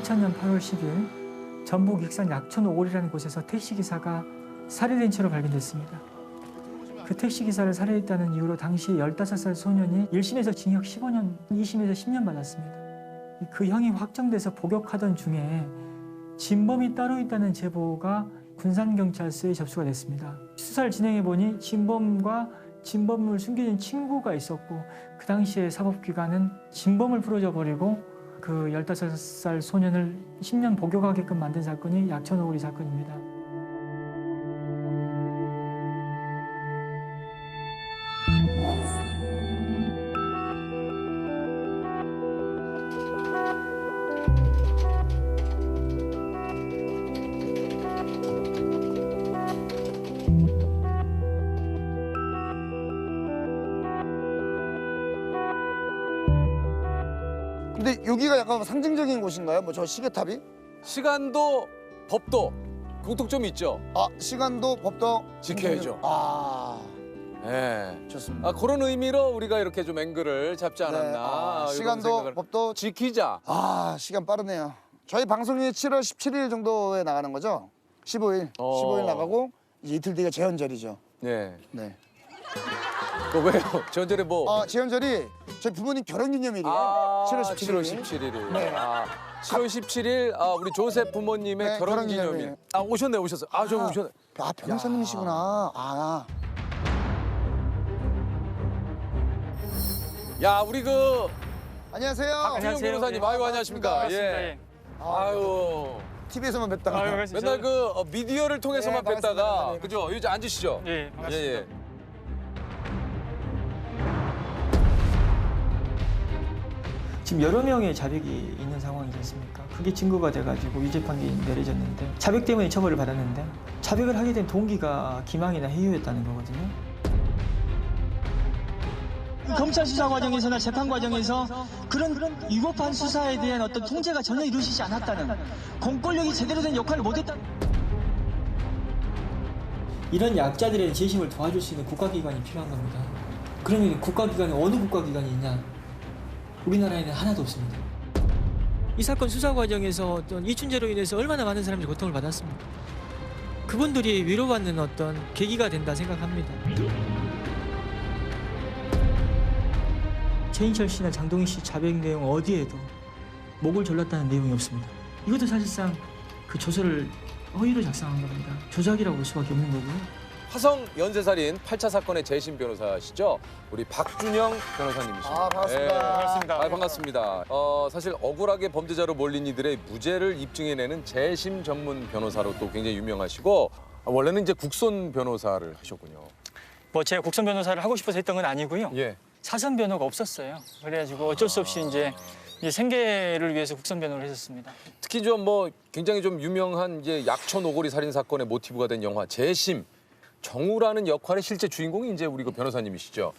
2000년 8월 10일 전북 익산 약촌 오골이라는 곳에서 택시기사가 살해된 채로 발견됐습니다. 그 택시기사를 살해했다는 이유로 당시 15살 소년이 1심에서 징역 15년, 2심에서 10년 받았습니다. 그 형이 확정돼서 복역하던 중에 진범이 따로 있다는 제보가 군산경찰서에 접수가 됐습니다. 수사를 진행해보니 진범과 진범을 숨겨진 친구가 있었고 그 당시에 사법기관은 진범을 풀어줘 버리고 그 15살 소년을 10년 복역하게끔 만든 사건이 약촌 오골이 사건입니다. 근데 여기가 약간 상징적인 곳인가요? 뭐 저 시계탑이? 시간도 법도 공통점이 있죠. 아, 시간도 법도 지켜야죠. 아, 예. 좋습니다. 아, 그런 의미로 우리가 이렇게 좀 앵글을 잡지 않았나. 네, 이런 시간도 생각을. 법도 지키자. 아, 시간 빠르네요. 저희 방송이 7월 17일 정도에 나가는 거죠? 15일. 15일 나가고 이제 이틀 뒤가 재헌절이죠. 네. 네. 그 왜요? 전절에 뭐? 아, 재헌절이 저희 부모님 결혼기념일이에요. 7월 17일. 7월 17일이. 네. 아, 7월 17일 우리 조셉 부모님의 네, 결혼기념일. 결혼기념일. 아, 오셨어요. 아, 저 오셨네. 아, 변호사님이시구나. 아, 야, 우리 그 안녕하세요. 박준영 변호사님, 아이고 안녕하십니까? 반갑습니다. 예. 아유. TV에서만 뵙다가. 아유, 반갑습니다. 맨날 그 미디어를 통해서만 네, 반갑습니다. 뵀다가 네. 그죠? 여기 앉으시죠. 네, 반갑습니다. 예, 예. 지금 여러 명의 자백이 있는 상황이지 않습니까? 그게 증거가 돼가지고 유죄 판결이 내려졌는데 자백 때문에 처벌을 받았는데 자백을 하게 된 동기가 기망이나 해유였다는 거거든요. 검찰 수사 과정에서나 재판 과정에서 그런 위법한 수사에 대한 어떤 통제가 전혀 이루어지지 않았다는, 공권력이 제대로 된 역할을 못했다는. 이런 약자들의 재심을 도와줄 수 있는 국가기관이 필요한 겁니다. 그러면 국가기관이 어느 국가기관이 있냐? 우리나라에는 하나도 없습니다. 이 사건 수사 과정에서 어떤 이춘재로 인해서 얼마나 많은 사람들이 고통을 받았습니까? 그분들이 위로받는 어떤 계기가 된다 생각합니다. 최인철 씨나 장동희 씨 자백 내용 어디에도 목을 졸랐다는 내용이 없습니다. 이것도 사실상 그 조서를 허위로 작성한 겁니다. 조작이라고 볼 수밖에 없는 거고요. 화성 연쇄살인 8차 사건의 재심 변호사시죠? 우리 박준영 변호사님이십니다. 아, 반갑습니다. 예. 반갑습니다. 반갑습니다. 사실 억울하게 범죄자로 몰린 이들의 무죄를 입증해내는 재심 전문 변호사로 또 굉장히 유명하시고 원래는 이제 국선 변호사를 하셨군요. 뭐 제가 국선 변호사를 하고 싶어서 했던 건 아니고요. 예. 사선 변호가 없었어요. 그래가지고 어쩔 수 없이 이제 생계를 위해서 국선 변호를 했었습니다. 특히 좀 뭐 굉장히 좀 유명한 이제 약촌 오골이 살인 사건의 모티브가 된 영화 재심. 정우라는 역할의 실제 주인공이 이제 우리 그 변호사님이시죠.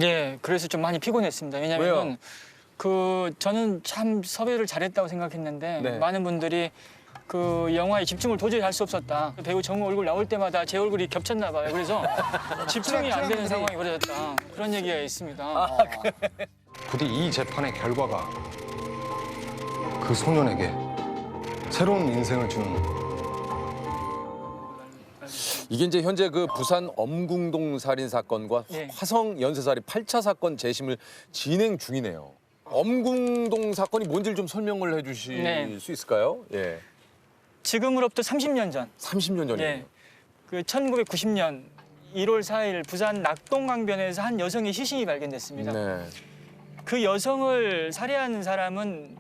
예, 그래서 좀 많이 피곤했습니다. 왜요? 왜냐하면 저는 참 섭외를 잘했다고 생각했는데 네. 많은 분들이 그 영화에 집중을 도저히 할 수 없었다. 배우 정우 얼굴 나올 때마다 제 얼굴이 겹쳤나 봐요. 그래서 집중이 안 되는 상황이 벌어졌다. 그런 얘기가 있습니다. 부디 이 재판의 결과가 그 소년에게 새로운 인생을 주는 이게 이제 현재 그 부산 엄궁동 살인 사건과 예. 화성 연쇄살인 8차 사건 재심을 진행 중이네요. 엄궁동 사건이 뭔지를 좀 설명을 해주실 네. 수 있을까요? 예. 지금으로부터 30년 전. 30년 전이에요. 예. 그 1990년 1월 4일 부산 낙동강변에서 한 여성의 시신이 발견됐습니다. 네. 그 여성을 살해한 사람은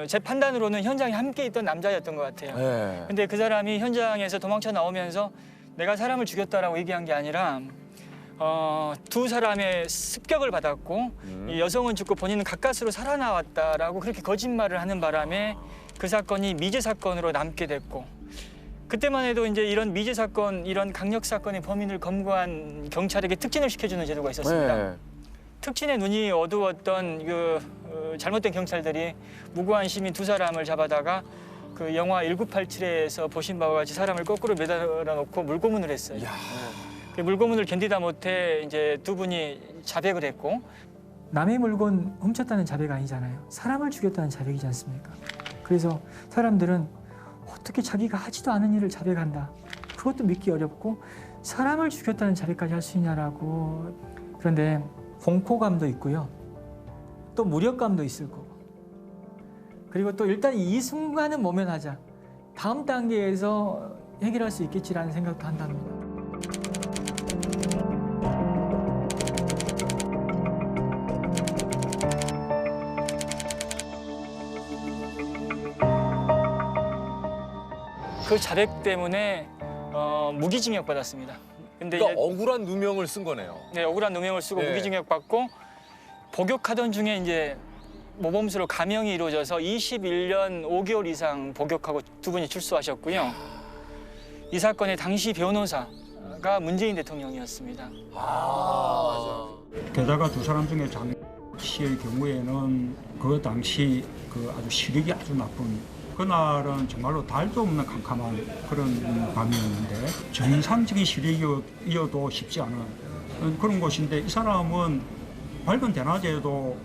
제 판단으로는 현장에 함께 있던 남자였던 것 같아요. 네. 근데 그 사람이 현장에서 도망쳐 나오면서 내가 사람을 죽였다라고 얘기한 게 아니라 두 사람의 습격을 받았고 이 여성은 죽고 본인은 가까스로 살아나왔다라고 그렇게 거짓말을 하는 바람에 그 사건이 미제 사건으로 남게 됐고 그때만 해도 이제 이런 미제 사건, 이런 강력 사건의 범인을 검거한 경찰에게 특진을 시켜주는 제도가 있었습니다. 네. 특진의 눈이 어두웠던 잘못된 경찰들이 무고한 시민 두 사람을 잡아다가 그 영화 1987에서 보신 바와 같이 사람을 거꾸로 매달아 놓고 물고문을 했어요. 그 물고문을 견디다 못해 이제 두 분이 자백을 했고 남의 물건 훔쳤다는 자백 아니잖아요. 사람을 죽였다는 자백이지 않습니까? 그래서 사람들은 어떻게 자기가 하지도 않은 일을 자백한다. 그것도 믿기 어렵고 사람을 죽였다는 자백까지 할 수 있냐라고. 그런데 공포감도 있고요. 또 무력감도 있을 거고. 그리고 또 일단 이 순간은 모면하자. 다음 단계에서 해결할 수 있겠지라는 생각도 한답니다. 그 자백 때문에 무기징역 받았습니다. 근데 그러니까 이제 억울한 누명을 쓴 거네요. 네, 억울한 누명을 쓰고 네. 무기징역 받고 복역하던 중에 이제 모범수로 감형이 이루어져서 21년 5개월 이상 복역하고 두 분이 출소하셨고요. 이 사건의 당시 변호사가 문재인 대통령이었습니다. 게다가 두 사람 중에 장 씨의 경우에는 그 당시 그 아주 시력이 아주 나쁜, 그날은 정말로 달도 없는 캄캄한 그런 밤이었는데 정상적인 시력이어도 쉽지 않은 그런 곳인데, 이 사람은 밝은 대낮에도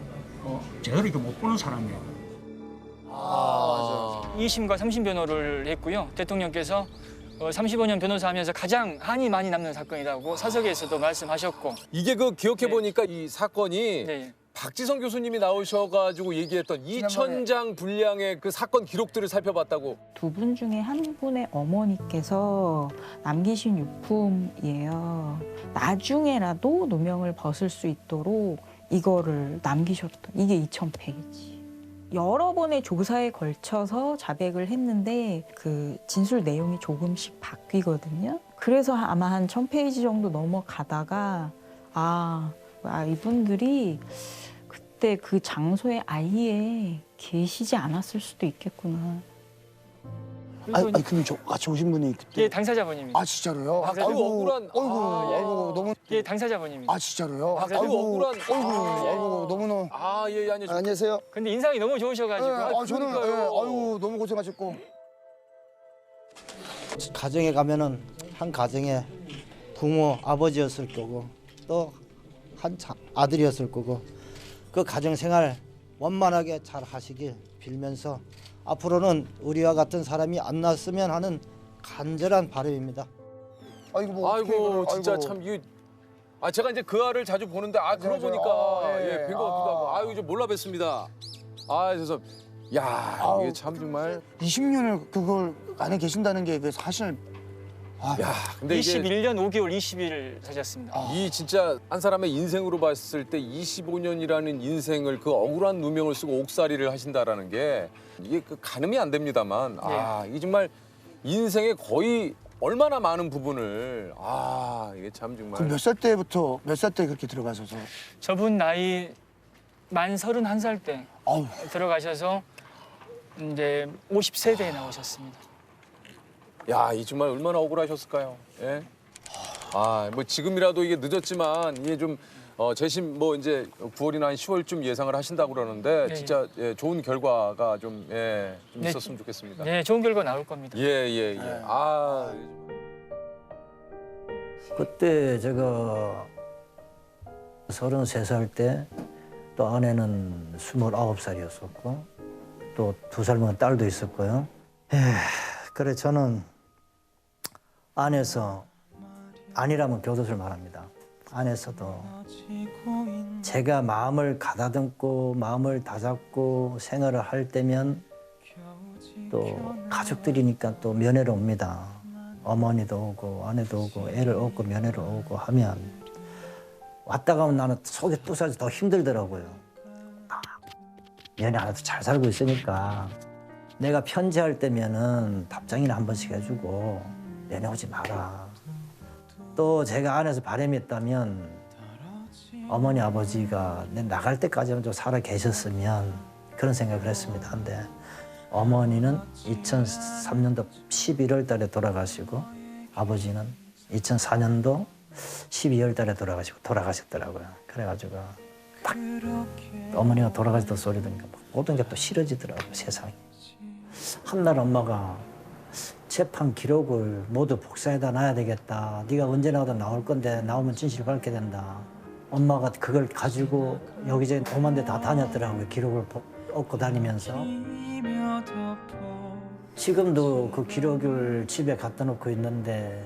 제대로 이렇게 못 보는 사람이에요. 2심과 3심 변호를 했고요. 대통령께서 35년 변호사하면서 가장 한이 많이 남는 사건이라고 사석에서도 말씀하셨고. 이게 그 기억해 보니까 이 사건이 네. 박지성 교수님이 나오셔가지고 얘기했던 2,000장 분량의 그 사건 기록들을 살펴봤다고. 두 분 중에 한 분의 어머니께서 남기신 유품이에요. 나중에라도 누명을 벗을 수 있도록 이거를 남기셨던, 이게 2,000페이지. 여러 번의 조사에 걸쳐서 자백을 했는데 그 진술 내용이 조금씩 바뀌거든요. 그래서 아마 한 1,000페이지 정도 넘어가다가 이분들이 그때 그 장소에 아예 계시지 않았을 수도 있겠구나. 아니 근데 같이 오신 분이 그때. 예, 당사자분입니다. 아 진짜로요? 아, 그 억울한. 아이고 너무. 예, 당사자분입니다. 아 진짜로요? 아, 그 억울한. 아이고 너무너무. 예, 아니요. 안녕하세요. 근데 인상이 너무 좋으셔가지고. 저는 아유 너무 고생하셨고. 가정에 가면은 한 가정에 부모 아버지였을 거고 또 한 아들이었을 거고, 그 가정 생활 원만하게 잘 하시길 빌면서 앞으로는 우리와 같은 사람이 안 났으면 하는 간절한 바람입니다. 아이고 뭐 어떻게 아이고 이걸, 진짜 아이고. 참 이게 제가 이제 그 알을 자주 보는데 그러고 보니까 예. 뵌것 같기도 하고 이제 몰라 뵀습니다. 그래서 야 이게 참 정말 20년을 그걸 안에 계신다는 게 사실. 근데 이게 21년 5개월 20일 사셨습니다. 이 진짜 한 사람의 인생으로 봤을 때 25년이라는 인생을 그 억울한 누명을 쓰고 옥살이를 하신다라는 게 이게 그 가늠이 안 됩니다만 이게 정말 인생의 거의 얼마나 많은 부분을 이게 참 정말. 그럼 몇 살 때부터 몇 살 때 그렇게 들어가셔서? 저분 나이 만 31살 때 아우. 들어가셔서 이제 50세대에 나오셨습니다. 이 정말 얼마나 억울하셨을까요? 예? 뭐 지금이라도 이게 늦었지만 이게 좀 재심 뭐 이제 9월이나 한 10월쯤 예상을 하신다고 그러는데 네. 진짜 좋은 결과가 좀 네. 있었으면 좋겠습니다. 네, 좋은 결과 나올 겁니다. 예. 그때 제가 33살 때 또 아내는 29살이었었고 또 2살 먹은 딸도 있었고요. 그래 저는 안에서 아니라면 교도소를 말합니다. 안에서도 제가 마음을 가다듬고 마음을 다잡고 생활을 할 때면 또 가족들이니까 또 면회를 옵니다. 어머니도 오고 아내도 오고 애를 업고 면회를 오고 하면 왔다 가면 나는 속이 부서져 더 힘들더라고요. 면회 안 해도 잘 살고 있으니까 내가 편지할 때면은 답장이나 한 번씩 해주고 면회 오지 마라. 또 제가 안에서 바람이 있다면 어머니 아버지가 내 나갈 때까지는 좀 살아 계셨으면 그런 생각을 했습니다. 근데 어머니는 2003년도 11월 달에 돌아가시고 아버지는 2004년도 12월 달에 돌아가셨더라고요. 그래가지고 딱 어머니가 돌아가시던 소리 들으니까 모든 게 또 싫어지더라고요, 세상이. 한날 엄마가 재판 기록을 모두 복사해다 놔야 되겠다. 네가 언제 나와도 나올 건데 나오면 진실을 밝게 된다. 엄마가 그걸 가지고 여기저기 오만 데 다 다녔더라고요. 기록을 얻고 다니면서. 지금도 그 기록을 집에 갖다 놓고 있는데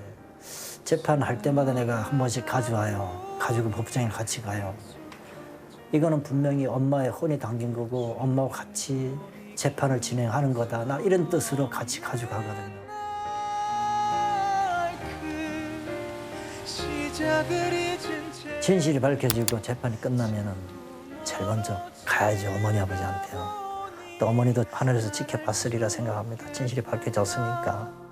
재판할 때마다 내가 한 번씩 가져와요. 가지고 법정에 같이 가요. 이거는 분명히 엄마의 혼이 담긴 거고 엄마와 같이 재판을 진행하는 거다. 나 이런 뜻으로 같이 가져가거든요. 진실이 밝혀지고 재판이 끝나면은 제일 먼저 가야지 어머니 아버지한테요. 또 어머니도 하늘에서 지켜봤으리라 생각합니다. 진실이 밝혀졌으니까.